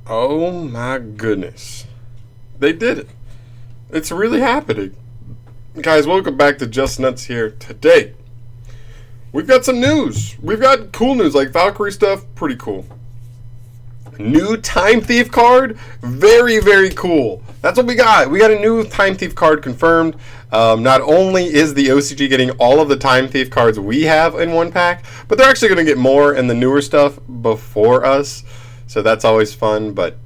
Oh my goodness. They did it. It's really happening. Guys, welcome back to Just Nuts here. Today, we've got some news. We've got cool news, like Valkyrie stuff, pretty cool. New Time Thief card, very, very cool. That's what we got. We got a new Time Thief card confirmed. Not only is the OCG getting all of the Time Thief cards we have in one pack, but they're actually going to get more in the newer stuff before us. So that's always fun. But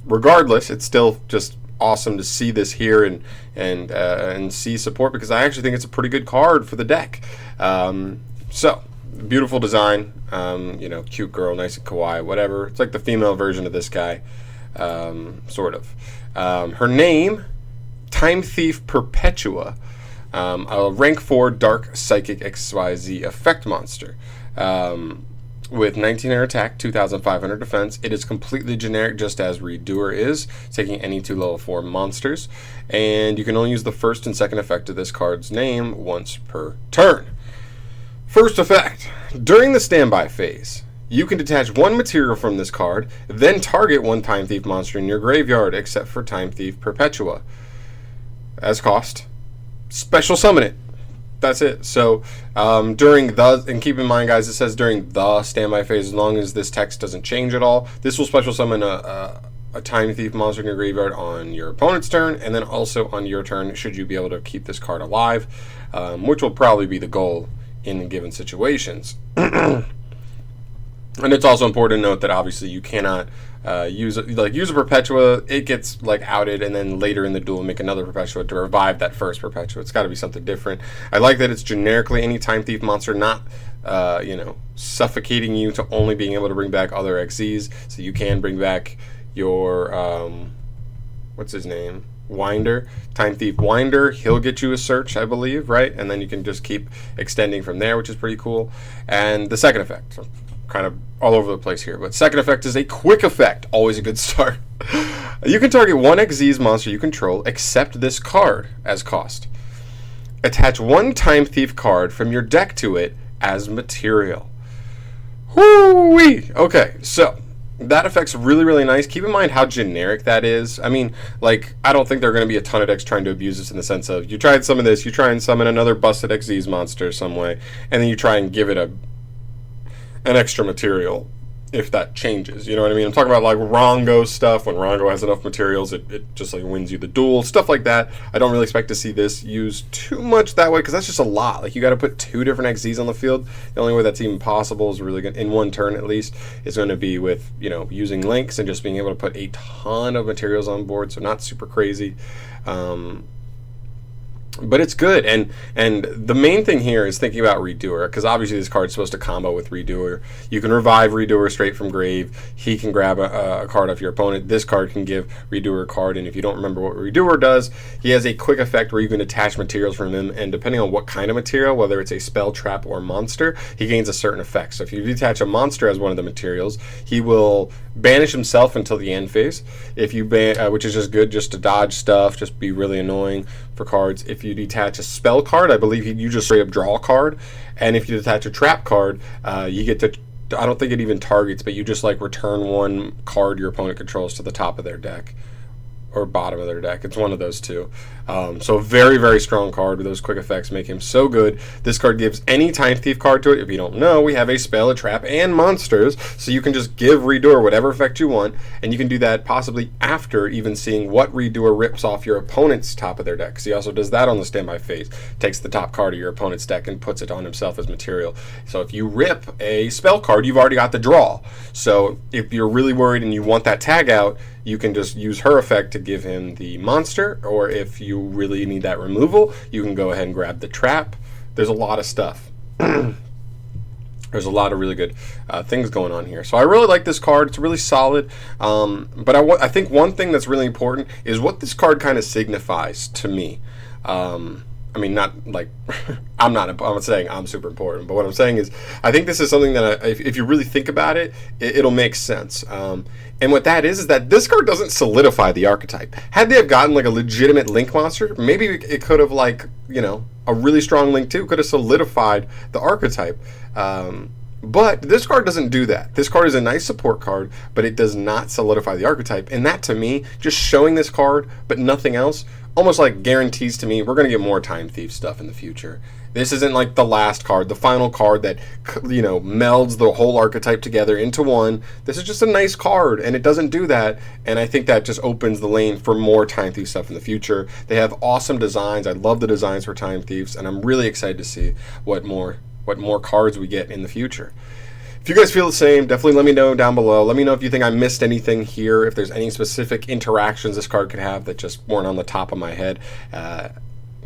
regardless, it's still just awesome to see this here and see support, because I actually think it's a pretty good card for the deck. So beautiful design, cute girl, nice and kawaii, whatever. It's like the female version of this guy, sort of. Her name, Time Thief Perpetua, a rank 4 Dark Psychic XYZ effect monster. With 1900 attack, 2500 defense. It is completely generic, just as Redoer is, taking any 2 level 4 monsters. And you can only use the first and second effect of this card's name once per turn. First effect. During the standby phase, you can detach one material from this card, then target one Time Thief monster in your graveyard, except for Time Thief Perpetua. As cost, special summon it. That's it. So during the, and keep in mind, guys, it says during the standby phase, as long as this text doesn't change at all, this will special summon a Time Thief monster in your graveyard on your opponent's turn, and then also on your turn, should you be able to keep this card alive, which will probably be the goal in given situations. And it's also important to note that obviously you cannot use a Perpetua. It gets outed, and then later in the duel make another Perpetua to revive that first Perpetua. It's got to be something different. I like that it's generically any Time Thief monster, not suffocating you to only being able to bring back other XZs. So you can bring back your what's his name? Winder, Time Thief Winder. He'll get you a search, I believe, right? And then you can just keep extending from there, which is pretty cool. And the second effect, kind of all over the place here, but second effect is a quick effect, always a good start. You can target one XZ's monster you control except this card as cost. Attach one Time Thief card from your deck to it as material. Whoo-wee! Okay, so that effect's really, really nice. Keep in mind how generic that is. I mean, I don't think there are going to be a ton of decks trying to abuse this in the sense of you try and summon this, you try and summon another busted XZ's monster some way, and then you try and give it an extra material if that changes. You know what I mean? I'm talking about Rongo stuff. When Rongo has enough materials, it just wins you the duel, stuff like that. I don't really expect to see this used too much that way, because that's just a lot. You got to put 2 different XZs on the field. The only way that's even possible is really good, in one turn at least, is going to be with using links and just being able to put a ton of materials on board. So not super crazy. But it's good, and the main thing here is thinking about Redoer, because obviously this card's supposed to combo with Redoer. You can revive Redoer straight from grave. He can grab a card off your opponent. This card can give Redoer a card, and if you don't remember what Redoer does, he has a quick effect where you can attach materials from him, and depending on what kind of material, whether it's a spell, trap, or monster, he gains a certain effect. So if you detach a monster as one of the materials, he will banish himself until the end phase. If you which is just good, just to dodge stuff, just be really annoying for cards. If you detach a spell card, I believe you just straight up draw a card, and if you detach a trap card, you get to, I don't think it even targets, but you just return one card your opponent controls to the top of their deck or bottom of their deck. It's one of those two. So very, very strong card. Those quick effects make him so good. This card gives any Time Thief card to it. If you don't know, we have a spell, a trap, and monsters, so you can just give Redoer whatever effect you want, and you can do that possibly after even seeing what Redoer rips off your opponent's top of their deck, because he also does that on the standby phase. Takes the top card of your opponent's deck and puts it on himself as material. So if you rip a spell card, you've already got the draw. So if you're really worried and you want that tag out, you can just use her effect to give him the monster, or if you really need that removal, you can go ahead and grab the trap. There's a lot of stuff. There's a lot of really good things going on here. So I really like this card. It's really solid. But I think one thing that's really important is what this card kind of signifies to me. I mean, not I'm not saying I'm super important, but what I'm saying is I think this is something that if you really think about it, it'll make sense. And what that is that this card doesn't solidify the archetype. Had they have gotten a legitimate Link monster, maybe it could have a really strong Link 2 could have solidified the archetype. But this card doesn't do that. This card is a nice support card, but it does not solidify the archetype. And that, to me, just showing this card, but nothing else, almost like guarantees to me we're going to get more Time Thief stuff in the future. This isn't like the last card, the final card that, you know, melds the whole archetype together into one. This is just a nice card, and it doesn't do that. And I think that just opens the lane for more Time Thief stuff in the future. They have awesome designs. I love the designs for Time Thieves, and I'm really excited to see what more cards we get in the future. If you guys feel the same, definitely let me know down below. Let me know if you think I missed anything here, if there's any specific interactions this card could have that just weren't on the top of my head,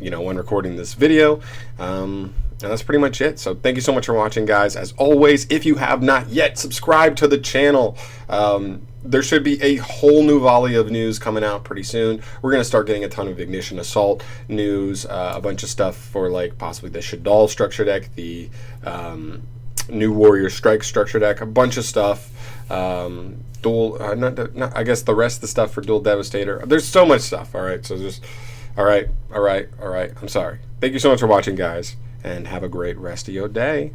when recording this video. And that's pretty much it. So thank you so much for watching, guys. As always, if you have not yet subscribed to the channel, there should be a whole new volley of news coming out pretty soon. We're going to start getting a ton of Ignition Assault news, a bunch of stuff for like possibly the Shadal structure deck, the New Warrior Strike structure deck, a bunch of stuff. I guess the rest of the stuff for Dual Devastator. There's so much stuff. All right, so just all right. I'm sorry. Thank you so much for watching, guys, and have a great rest of your day.